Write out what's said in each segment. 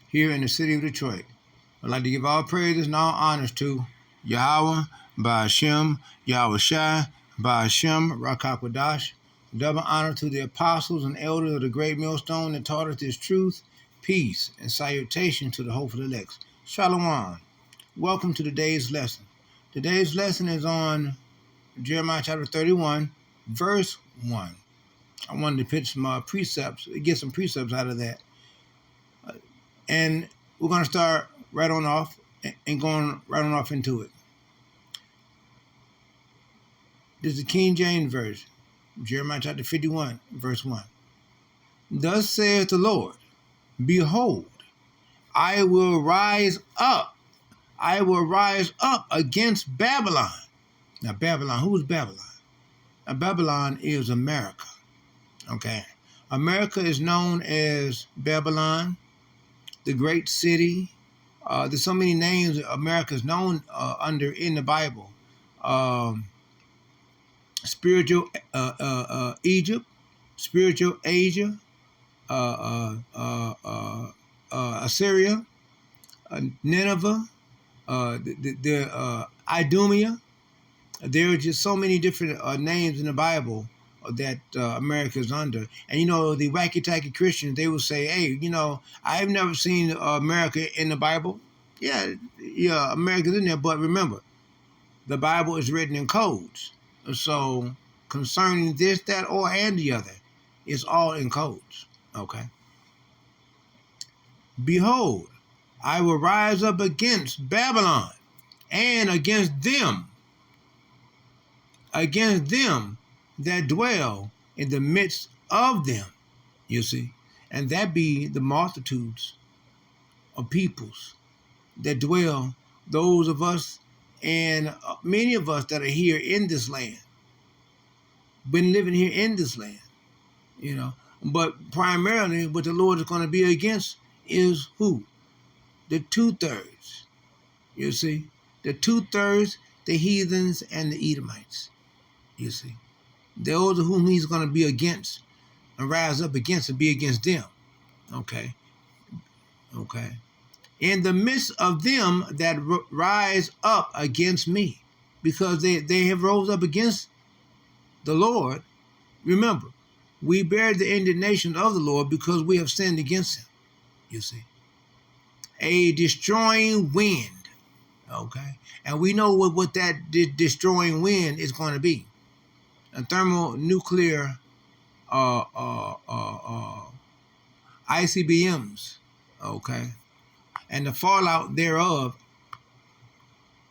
here in the city of Detroit. I'd like to give all praises and all honors to Yahweh, Ba'ashem, Yahweh Shai, Ba'ashem, Rakakwadash. Double honor to the apostles and elders of the great millstone that taught us this truth, peace, and salutation to the hopeful elect. Shalom. Welcome to today's lesson. Today's lesson is on Jeremiah chapter 31, verse 1. I wanted to pick some precepts, get some precepts out of that. And we're going to start right on off and going right on off into it. This is the King James Version, Jeremiah chapter 51, verse 1. Thus saith the Lord, behold, I will rise up against Babylon. Now, Babylon, who is Babylon? Now, Babylon is America. Okay. America is known as Babylon, the great city. There's so many names America is known under in the Bible. Spiritual Egypt, spiritual Asia, Assyria, Nineveh, Idumea. There are just so many different names in the Bible that America is under. And, the wacky-tacky Christians, they will say, hey, I've never seen America in the Bible. Yeah, America's in there, but remember, the Bible is written in codes. So concerning this, that, or and the other, it's all in codes, okay? Behold, I will rise up against Babylon and against them that dwell in the midst of them, you see, and that be the multitudes of peoples that dwell, those of us and many of us that are here in this land, been living here in this land, but primarily what the Lord is going to be against is who? The 2/3, you see, the 2/3, the heathens and the Edomites, you see. Those are whom he's going to be against and rise up against and be against them. Okay. In the midst of them that rise up against me, because they have rose up against the Lord. Remember, we bear the indignation of the Lord because we have sinned against him, you see. A destroying wind, okay? And we know what that destroying wind is going to be. A thermonuclear ICBMs, okay, and the fallout thereof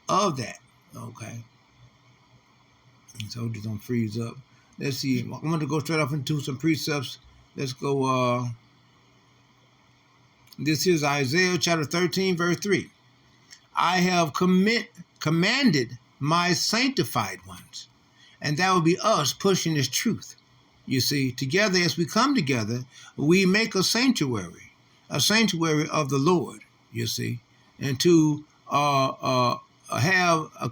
of that, okay. And so just don't freeze up. Let's see. I'm going to go straight off into some precepts. Let's go. This is Isaiah chapter 13, verse 3. I have commanded my sanctified ones. And that will be us pushing this truth. You see, together as we come together, we make a sanctuary of the Lord, you see, and to have a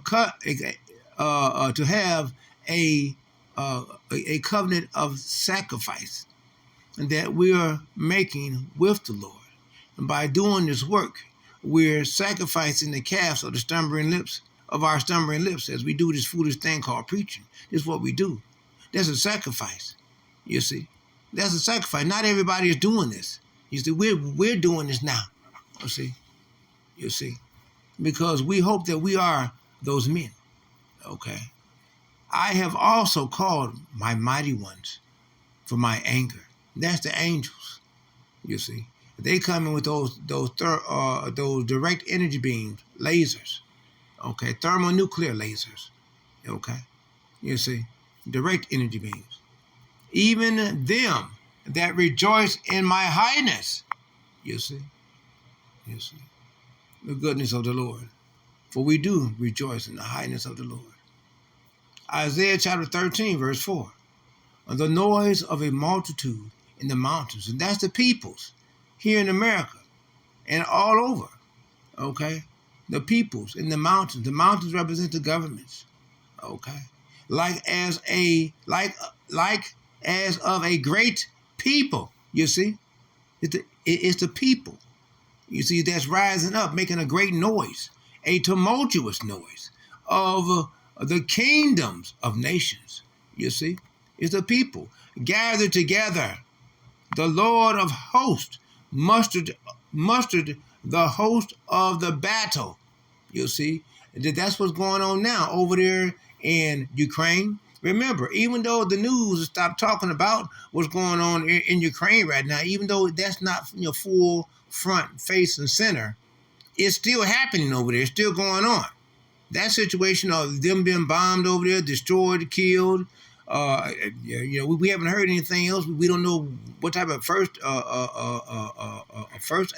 covenant of sacrifice that we are making with the Lord. And by doing this work, we're sacrificing the calves of our stumbling lips as we do this foolish thing called preaching. This is what we do. That's a sacrifice, you see. That's a sacrifice. Not everybody is doing this. You see, we're doing this now, you see, because we hope that we are those men, okay. I have also called my mighty ones for my anger. That's the angels, you see. They come in with those direct energy beams, lasers, okay, thermonuclear lasers, okay, you see, direct energy beams. Even them that rejoice in my highness, you see, the goodness of the Lord, for we do rejoice in the highness of the Lord. Isaiah chapter 13, verse 4, the noise of a multitude in the mountains, and that's the peoples here in America and all over, okay? The peoples in the mountains represent the governments, okay? Like as of a great people, you see? It's the people, You see, that's rising up, making a great noise, a tumultuous noise of the kingdoms of nations. You see, it's a people gathered together. The Lord of hosts mustered the host of the battle. You see, that's what's going on now over there in Ukraine. Remember, even though the news stopped talking about what's going on in Ukraine right now, even though that's not full front, face, and center, it's still happening over there. It's still going on. That situation of them being bombed over there, destroyed, killed. We haven't heard anything else. We don't know what type of first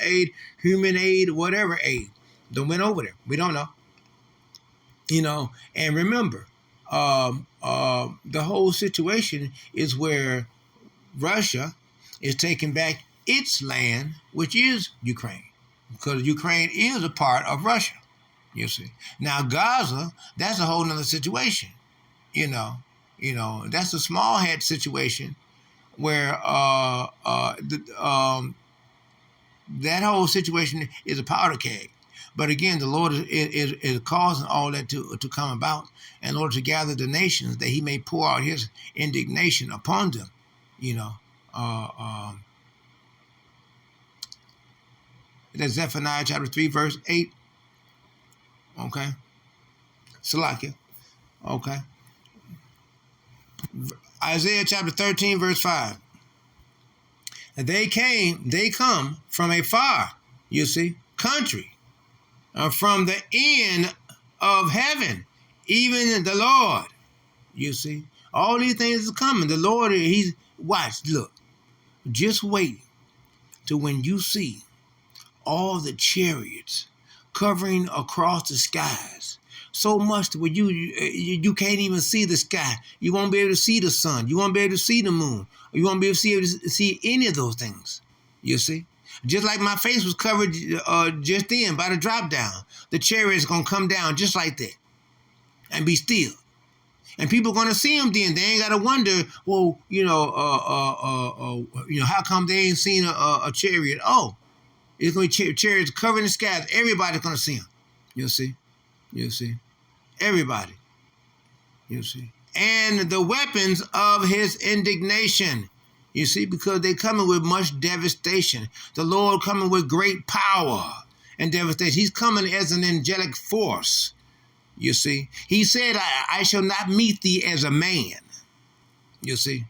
aid, human aid, whatever aid that went over there. We don't know. And remember, the whole situation is where Russia is taking back its land, which is Ukraine, because Ukraine is a part of Russia. You see, now Gaza, that's a whole nother situation. That's a small head situation where that whole situation is a powder keg. But again, the Lord is causing all that to come about in order to gather the nations, that He may pour out His indignation upon them. That's Zephaniah chapter 3, verse 8. Okay. Salakia. Okay. Isaiah chapter 13, verse 5. They come from a far, you see, country, from the end of heaven, even the Lord. You see, all these things are coming. The Lord, look, just wait till when you see all the chariots covering across the skies, so much where you can't even see the sky. You won't be able to see the sun. You won't be able to see the moon. You won't be able to see any of those things. You see? Just like my face was covered just then by the drop down. The chariot is going to come down just like that and be still. And people are going to see them then. They ain't got to wonder, well, how come they ain't seen a chariot? Oh, it's going to be chariots covering the skies. Everybody's going to see them. You see? Everybody. You see? And the weapons of His indignation. You see? Because they're coming with much devastation. The Lord coming with great power and devastation. He's coming as an angelic force. You see? He said, I shall not meet thee as a man. You see?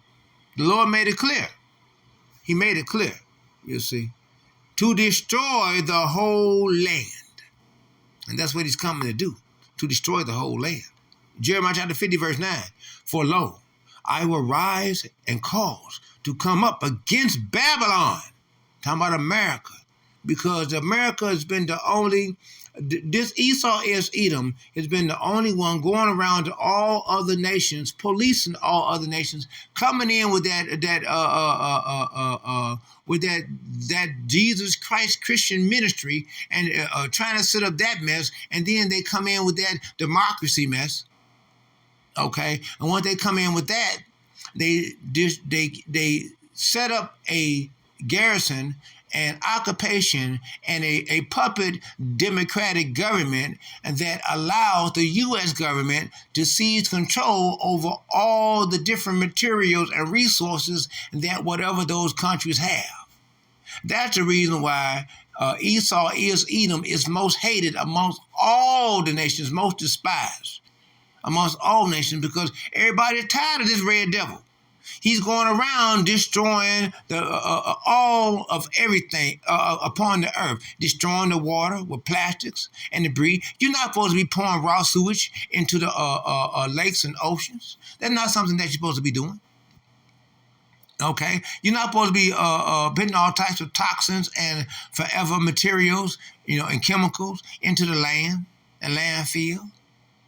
The Lord made it clear. He made it clear. You see? To destroy the whole land. And that's what He's coming to do. To destroy the whole land. Jeremiah chapter 50, verse 9. For lo, I will rise and cause to come up against Babylon. Talking about America. Because America has been the only, this Esau is Edom, has been the only one going around to all other nations, policing all other nations, coming in with that Jesus Christ Christian ministry and trying to set up that mess, and then they come in with that democracy mess. Okay, and once they come in with that, they set up a garrison and occupation and a puppet democratic government that allows the U.S. government to seize control over all the different materials and resources that whatever those countries have. That's the reason why Esau is Edom is most hated amongst all the nations, most despised amongst all nations, because everybody's tired of this red devil. He's going around destroying the all of everything upon the earth, destroying the water with plastics and debris. You're not supposed to be pouring raw sewage into the lakes and oceans. That's not something that you're supposed to be doing. Okay, you're not supposed to be putting all types of toxins and forever materials, and chemicals into the land and landfill.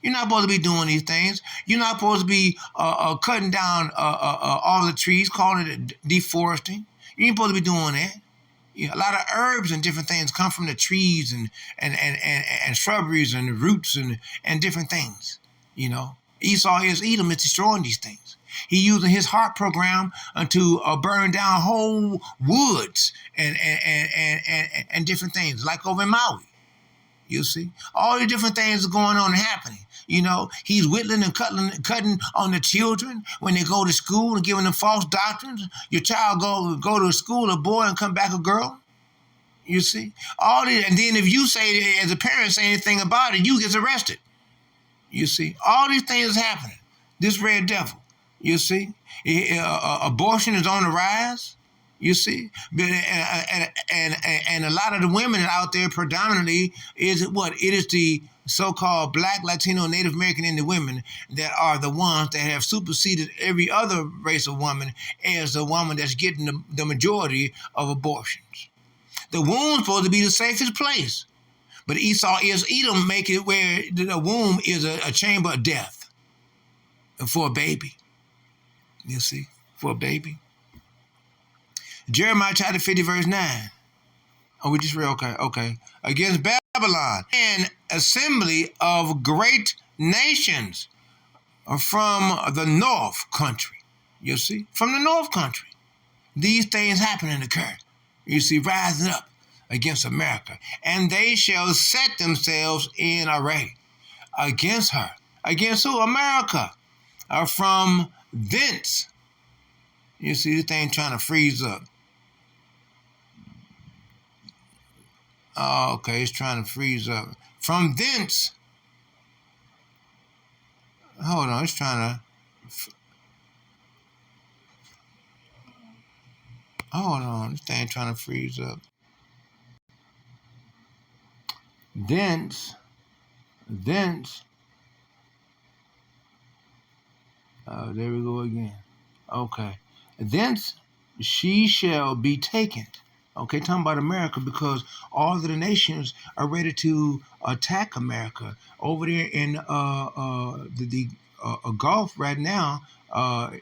You're not supposed to be doing these things. You're not supposed to be cutting down all the trees, calling it deforesting. You ain't supposed to be doing that. A lot of herbs and different things come from the trees and shrubberies and the roots and different things. Esau is Edom is destroying these things. He using his heart program to burn down whole woods and different things, like over in Maui. You see, all the different things are going on and happening. You know, he's whittling and cutting on the children when they go to school and giving them false doctrines. Your child go to school, a boy, and come back a girl. You see, all this, and then if you say, as a parent, say anything about it, you get arrested. You see, all these things is happening. This red devil. You see, abortion is on the rise. You see, and a lot of the women out there predominantly is what it is the so-called Black, Latino, Native American Indian women that are the ones that have superseded every other race of woman as the woman that's getting the majority of abortions. The womb's supposed to be the safest place, but Esau is Edom make it where the womb is a chamber of death for a baby. You see, for a baby. Jeremiah chapter 50, verse 9. Oh, we just read, okay. Against Babylon, an assembly of great nations from the north country. You see, from the north country. These things happen and occur. You see, rising up against America. And they shall set themselves in array against her. Against who? America. From thence. You see, this thing trying to freeze up. Oh, okay, it's trying to freeze up. From thence. Hold on, it's trying to. Hold on, this thing trying to freeze up. Thence. There we go again. Okay. Thence she shall be taken. Okay, talking about America, because all of the nations are ready to attack America over there in the Gulf right now.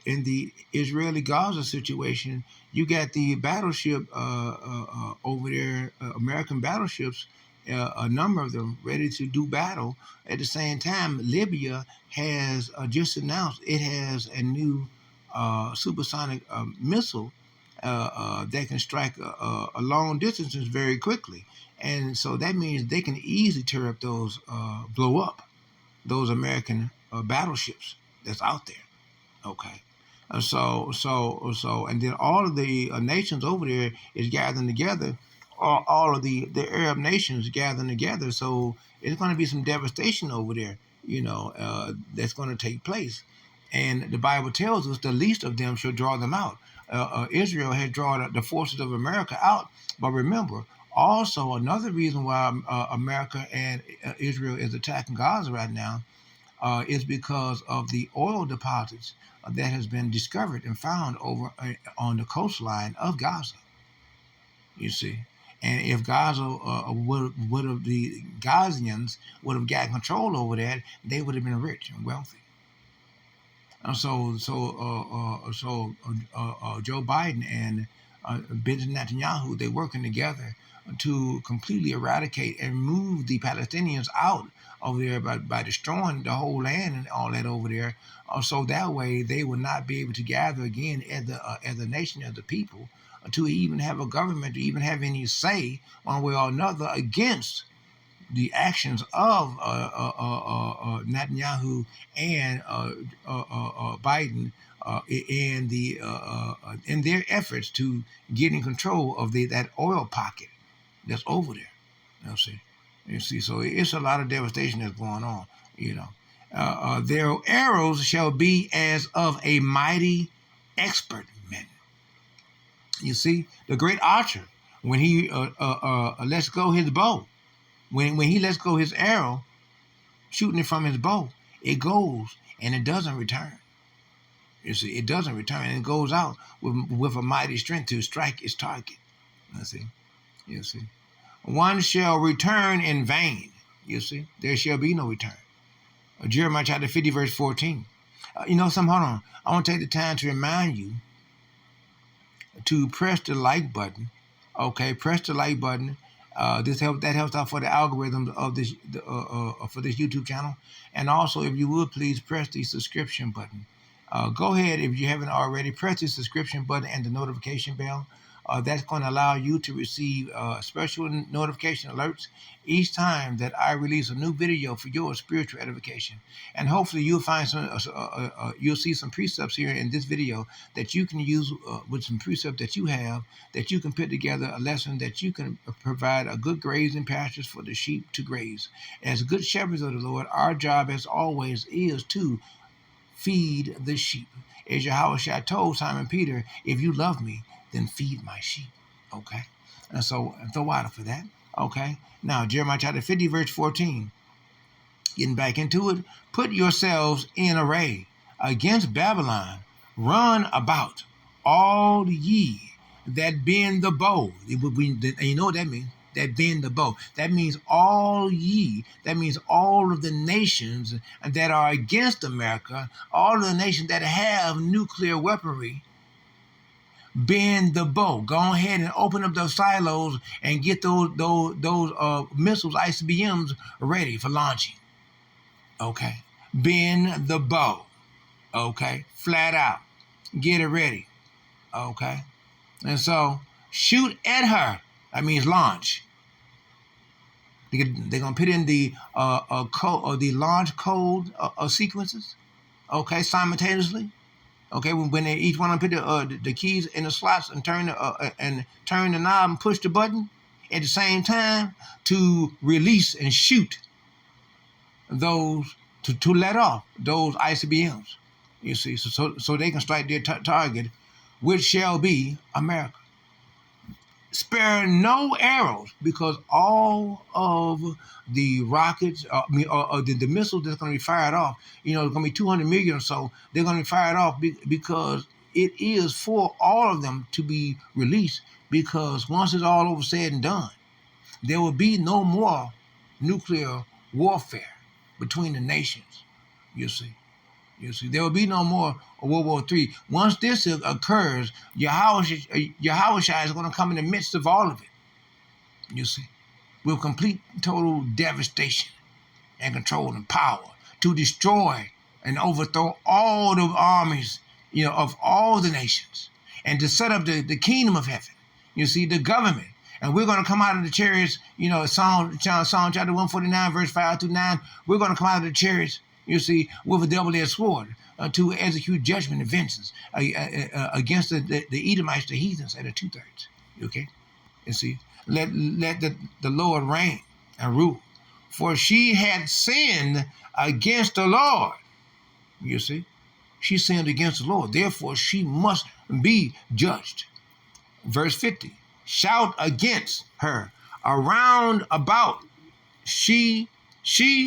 In the Israeli-Gaza situation, you got the battleship over there, American battleships, a number of them ready to do battle. At the same time, Libya has just announced it has a new supersonic missile that can strike a long distances very quickly. And so that means they can easily tear up those, blow up those American battleships that's out there. Okay. And then all of the nations over there is gathering together. All of the Arab nations gathering together. So it's going to be some devastation over there, that's going to take place. And the Bible tells us the least of them shall draw them out. Israel had drawn the forces of America out. But remember, also another reason why America and Israel is attacking Gaza right now is because of the oil deposits that has been discovered and found over on the coastline of Gaza. You see, and if Gaza would have the Gazans would have got control over that, they would have been rich and wealthy. And so Joe Biden and Benjamin Netanyahu, they're working together to completely eradicate and move the Palestinians out over there by destroying the whole land and all that over there. So that way they will not be able to gather again as a nation, as a people, to even have a government, to even have any say one way or another against the actions of Netanyahu and Biden in their efforts to get in control of that oil pocket that's over there. You see, so it's a lot of devastation that's going on. Their arrows shall be as of a mighty expert man. You see, the great archer, when he lets go his bow, when he lets go his arrow, shooting it from his bow, it goes and it doesn't return. You see, it doesn't return, and it goes out with a mighty strength to strike its target. You see. One shall return in vain. You see, there shall be no return. Jeremiah chapter 50, verse 14. Hold on. I want to take the time to remind you to press the like button. Okay, press the like button. That helps out for the algorithm of this for this YouTube channel. And also, if you would, please press the subscription button. Go ahead, if you haven't already, press the subscription button and the notification bell. That's going to allow you to receive special notification alerts each time that I release a new video for your spiritual edification. And hopefully, you'll find you'll see some precepts here in this video that you can use with some precepts that you have, that you can put together a lesson that you can provide a good grazing pastures for the sheep to graze. As good shepherds of the Lord, our job, as always, is to feed the sheep. As Yahushua told Simon Peter, if you love me, then feed my sheep. Okay? And so throw water for that. Okay? Now, Jeremiah chapter 50, verse 14. Getting back into it. Put yourselves in array against Babylon. Run about, all ye that bend the bow. And you know what that means? That bend the bow. That means all ye. That means all of the nations that are against America, all of the nations that have nuclear weaponry, bend the bow. Go ahead and open up those silos and get those missiles, ICBMs, ready for launching. Okay. Bend the bow. Okay. Flat out. Get it ready. Okay. And so shoot at her. That means launch. They're gonna put in the code or the launch code sequences. Okay, simultaneously. Okay, when they each one put the keys in the slots and turn the knob and push the button at the same time to release and shoot those to let off those ICBMs. You see, so they can strike their target, which shall be America. Spare no arrows, because all of the rockets, the missiles that's going to be fired off, it's going to be 200 million or so. They're going to be fired off because it is for all of them to be released. Because once it's all over, said and done, there will be no more nuclear warfare between the nations. You see, there will be no more World War III. Once this occurs, Yahushua is going to come in the midst of all of it. You see, with complete, total devastation and control and power to destroy and overthrow all the armies, of all the nations, and to set up the kingdom of heaven. You see, the government. And we're going to come out of the chariots, Psalm chapter 149, verse 5 through 9. We're going to come out of the chariots, with a double-edged sword to execute judgment and vengeance against the Edomites, the heathens, at the two-thirds. Okay? You see, let the Lord reign and rule. For she had sinned against the Lord. You see, she sinned against the Lord. Therefore, she must be judged. Verse 50. Shout against her around about. She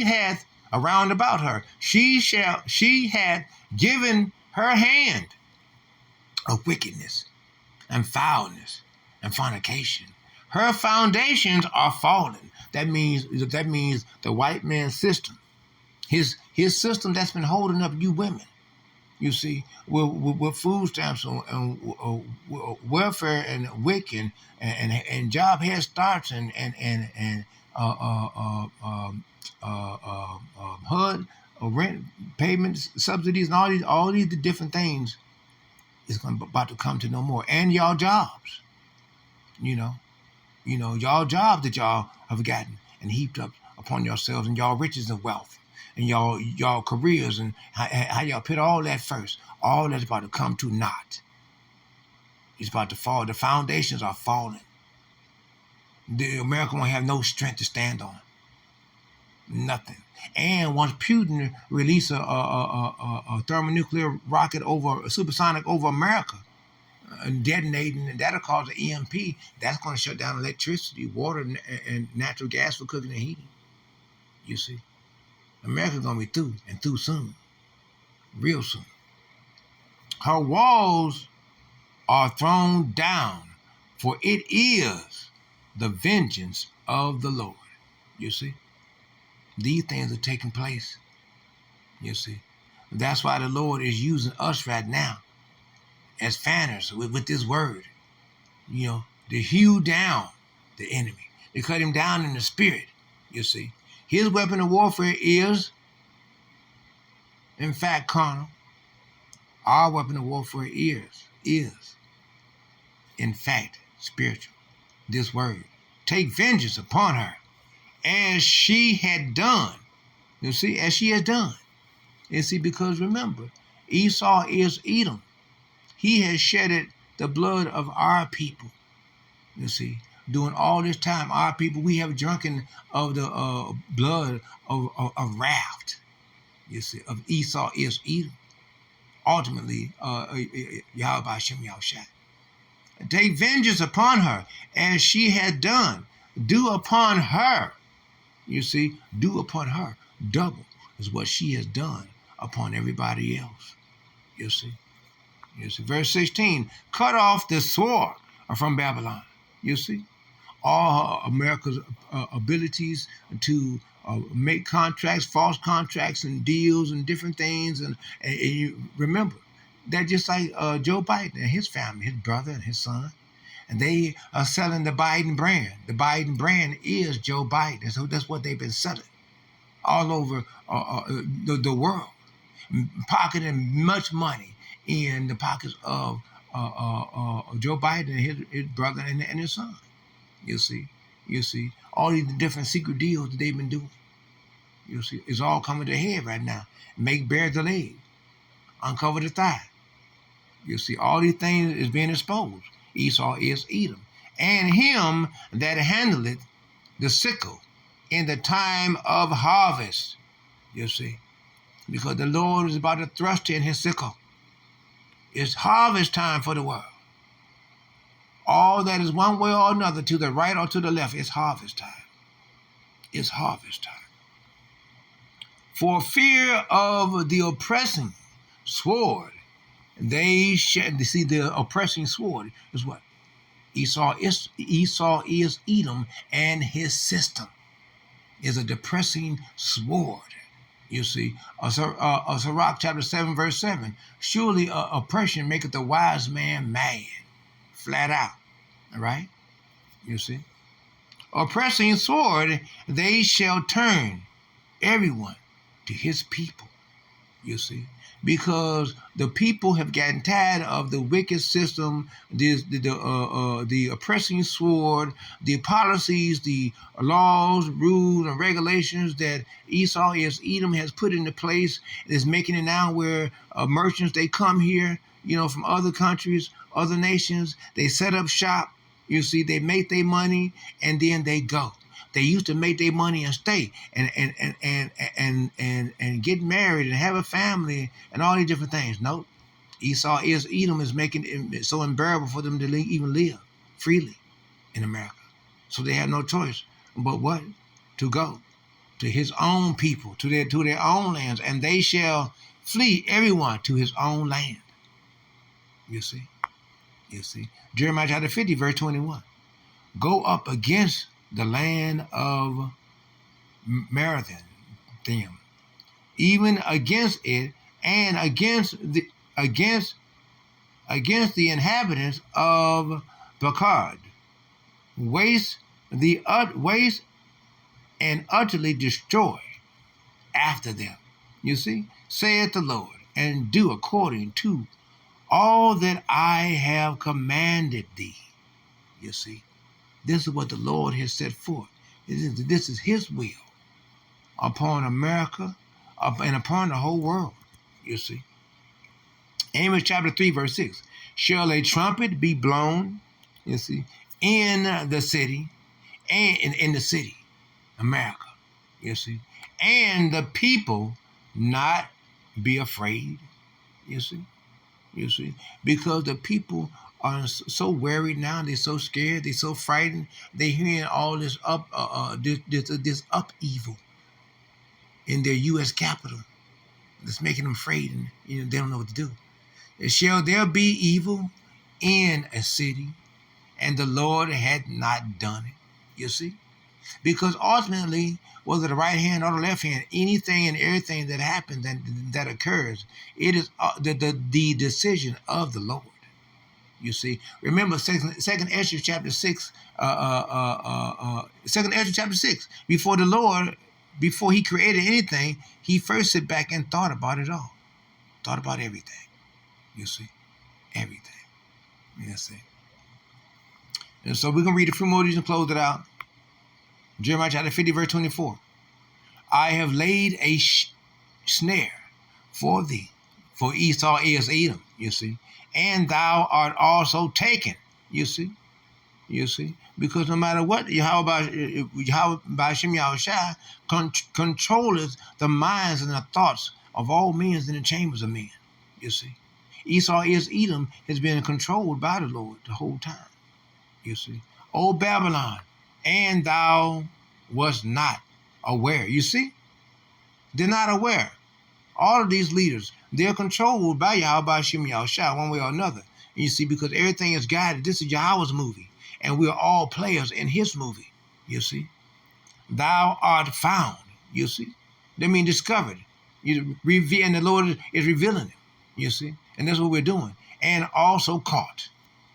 hath around about her. She hath given her hand of wickedness and foulness and fornication. Her foundations are fallen. That means the white man's system. His system that's been holding up you women. You see, with food stamps and welfare and WIC and job head starts and HUD, rent payments, subsidies, and all these different things is about to come to no more. And y'all jobs, y'all jobs that y'all have gotten and heaped up upon yourselves, and y'all riches and wealth, and y'all careers, and how y'all put all that first. All that's about to come to naught. It's about to fall. The foundations are falling. The America won't have no strength to stand on. Nothing. And once Putin releases a thermonuclear rocket a supersonic over America, detonating, and that'll cause an EMP, that's going to shut down electricity, water, and natural gas for cooking and heating. You see, America's going to be through, and through soon, real soon. Her walls are thrown down, for it is the vengeance of the Lord. You see, these things are taking place. You see, that's why the Lord is using us right now as fanners with this word, to hew down the enemy, to cut him down in the spirit. You see, his weapon of warfare is, in fact, carnal. Our weapon of warfare is in fact spiritual. This word. Take vengeance upon her as she had done. You see, as she has done. You see, because remember, Esau is Edom. He has shedded the blood of our people. You see, during all this time, our people, we have drunken of the blood of wrath. You see, of Esau is Edom. Ultimately, Yahweh Hashem Yahushua. Take vengeance upon her as she had done. Do upon her. You see, do upon her double is what she has done upon everybody else. You see. You see. Verse 16, cut off the sword from Babylon. You see. All America's abilities to make contracts, false contracts and deals and different things. And you remember, that just like Joe Biden and his family, his brother and his son, and they are selling the Biden brand. The Biden brand is Joe Biden. So that's what they've been selling all over the world, pocketing much money in the pockets of Joe Biden and his brother and his son. You see, all these different secret deals that they've been doing. You see, it's all coming to head right now. Make bare the leg, uncover the thigh. You see, all these things is being exposed. Esau is Edom, and him that handleth the sickle in the time of harvest. You see, because the Lord is about to thrust in his sickle. It's harvest time for the world. All that is one way or another, to the right or to the left, it's harvest time. It's harvest time. For fear of the oppressing sword, they shall see the oppressing sword is what? Esau is Edom, and his system is a depressing sword. You see, Sirach chapter 7, verse 7. Surely oppression maketh the wise man mad. Flat out. All right? You see? Oppressing sword, they shall turn everyone to his people. You see? Because the people have gotten tired of the wicked system, the oppressing sword, the policies, the laws, rules, and regulations that Esau is Edom has put into place. Is making it now where merchants, they come here, from other countries, other nations, they set up shop. You see, they make their money and then they go. They used to make their money and stay and get married and have a family and all these different things. Nope. Esau is Edom is making it so unbearable for them to even live freely in America. So they have no choice but what? To go to his own people, to their own lands, and they shall flee everyone to his own land. You see? Jeremiah chapter 50, verse 21. Go up against the land of Marathon, even against it, and against the inhabitants of Bakard, waste and utterly destroy after them. You see, saith the Lord, and do according to all that I have commanded thee. You see. This is what the Lord has set forth. This is his will upon America and upon the whole world, you see. Amos chapter 3, verse 6. Shall a trumpet be blown, you see, in the city, and in the city, America, you see, and the people not be afraid, you see, because the people are so worried now. They're so scared. They're so frightened. They're hearing all this this upheaval in their U.S. Capitol. That's making them afraid, and they don't know what to do. Shall there be evil in a city, and the Lord had not done it? You see, because ultimately, whether the right hand or the left hand, anything and everything that happens that occurs, it is the decision of the Lord. You see, remember Second Ezra chapter 6. Second Ezra chapter 6. Before the Lord, before he created anything, he first sat back and thought about it all, thought about everything. You see, everything. You see. And so we're going to read a few more of these and close it out. Jeremiah chapter 50, verse 24. I have laid a snare for thee, for Esau is Edom, you see, and thou art also taken, you see. You see, because no matter what, Yahweh Shem Yahushua controlleth the minds and the thoughts of all men in the chambers of men. You see, Esau is Edom has been controlled by the Lord the whole time. You see, O Babylon, and thou wast not aware. You see, they're not aware. All of these leaders, they're controlled by Yahweh Shem Yahushua one way or another. You see, because everything is guided. This is Yahweh's movie. And we're all players in his movie, you see. Thou art found, you see. That means discovered. And the Lord is revealing it, you see. And that's what we're doing. And also caught,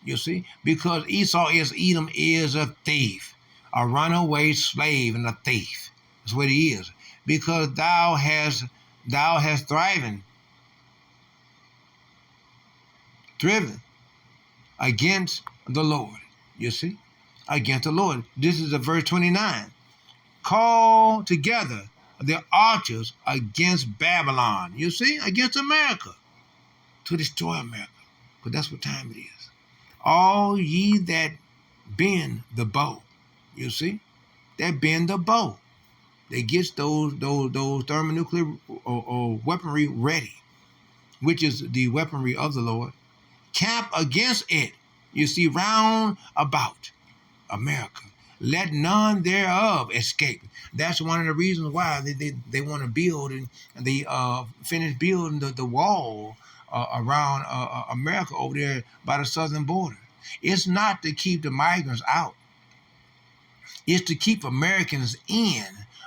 you see. Because Esau is Edom is a thief, a runaway slave and a thief. That's what he is. Because thou hast driven against the Lord. You see, against the Lord. This is verse 29. Call together the archers against Babylon. You see, against America, to destroy America. Because that's what time it is. All ye that bend the bow. You see, that bend the bow. They get those thermonuclear or weaponry ready, which is the weaponry of the Lord. Camp against it. You see, round about America. Let none thereof escape. That's one of the reasons why they want to build and they finish building the wall around America over there by the southern border. It's not to keep the migrants out. It's to keep Americans in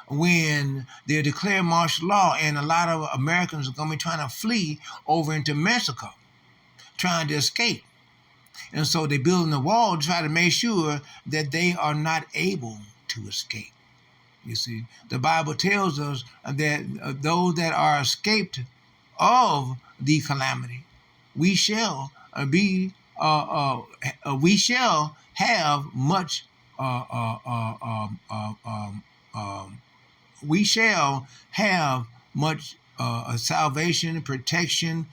when they declare martial law, and a lot of Americans are going to be trying to flee over into Mexico, trying to escape. And so they're building the wall to try to make sure that they are not able to escape. You see, the Bible tells us that those that are escaped of the calamity, we shall have much. We shall have much salvation, protection,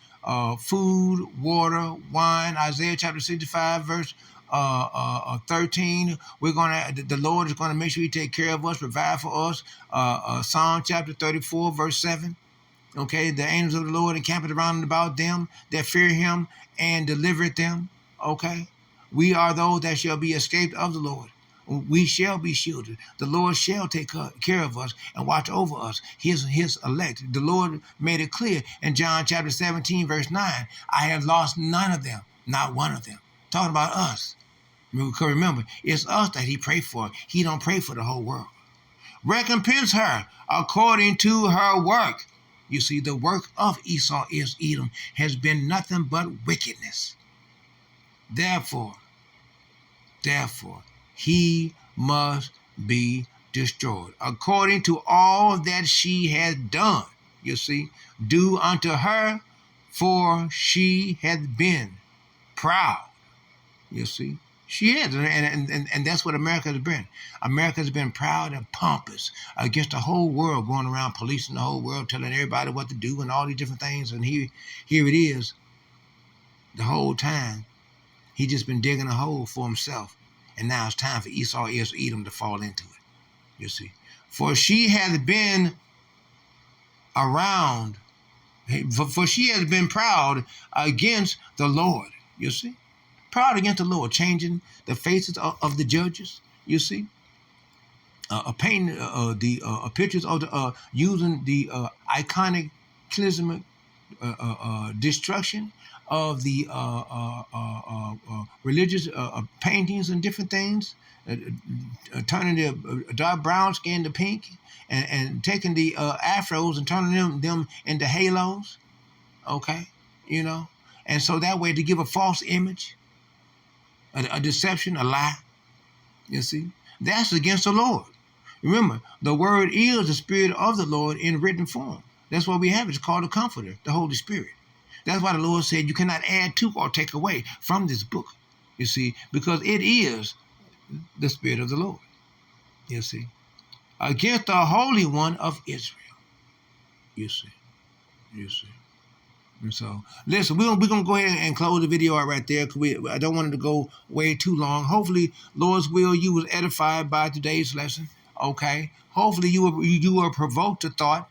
food, water, wine. Isaiah chapter 65, verse 13. The Lord is gonna make sure He take care of us, provide for us. Psalm chapter 34, verse 7. Okay, the angels of the Lord encampeth around and about them that fear Him and delivereth them. Okay, we are those that shall be escaped of the Lord. We shall be shielded. The Lord shall take care of us and watch over us, his elect. The Lord made it clear in John chapter 17, verse 9, I have lost none of them, not one of them. Talking about us. Remember, it's us that He prayed for. He don't pray for the whole world. Recompense her according to her work. You see, the work of Esau is Edom has been nothing but wickedness. Therefore, he must be destroyed. According to all that she has done, you see, do unto her, for she hath been proud. You see, she is, and that's what America has been. America has been proud and pompous against the whole world, going around policing the whole world, telling everybody what to do and all these different things. And here it is, the whole time, he just been digging a hole for himself. And now it's time for Esau is Edom to fall into it. You see. For she has been around, for she has been proud against the Lord. You see. Proud against the Lord, changing the faces of the judges. You see. Painting the pictures of the, using the iconic charismatic destruction of the religious paintings and different things, turning the dark brown skin to pink, and taking the afros and turning them into halos, okay, you know, and so that way to give a false image, a deception, a lie, you see, that's against the Lord. Remember, the word is the Spirit of the Lord in written form. That's what we have. It's called the Comforter, the Holy Spirit. That's why the Lord said you cannot add to or take away from this book, you see, because it is the Spirit of the Lord, you see, against the Holy One of Israel, you see, you see. And so, listen, we're gonna go ahead and close the video out right there because I don't want it to go way too long. Hopefully, Lord's will, you was edified by today's lesson. Okay. Hopefully, you were provoked to thought.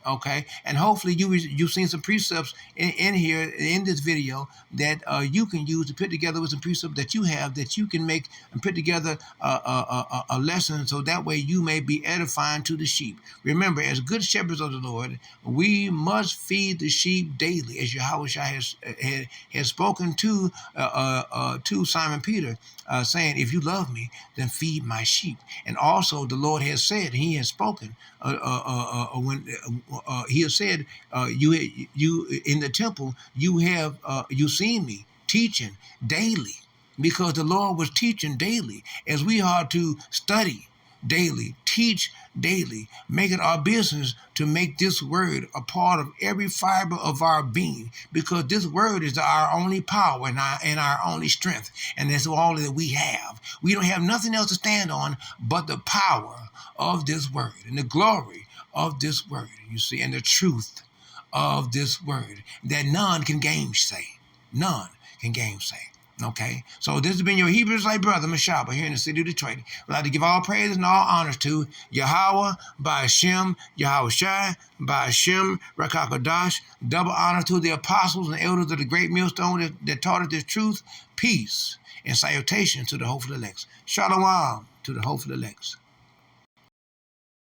Okay, and hopefully you've seen some precepts in here in this video that you can use to put together with some precepts that you have that you can make and put together a lesson so that way you may be edifying to the sheep. Remember, as good shepherds of the Lord, we must feed the sheep daily, as Yahweh has spoken to Simon Peter, saying, "If you love me, then feed my sheep." And also the Lord has said, He has spoken when He has said, you in the temple, you seen me teaching daily, because the Lord was teaching daily, as we are to study daily, teach daily, make it our business to make this word a part of every fiber of our being, because this word is our only power and our only strength, and that's all that we have. We don't have nothing else to stand on but the power of this word and the glory of this word, you see, and the truth of this word that none can gainsay. None can gainsay. Okay, so this has been your Hebrew Israelite brother, Mashaba, here in the city of Detroit. We'd like to give all praises and all honors to Yahweh, by Hashem, Yahweh Shai, by Hashem, Rakakadash. Double honor to the apostles and elders of the great millstone that taught us this truth, peace, and salutation to the hopeful elects. Shalom to the hopeful elects.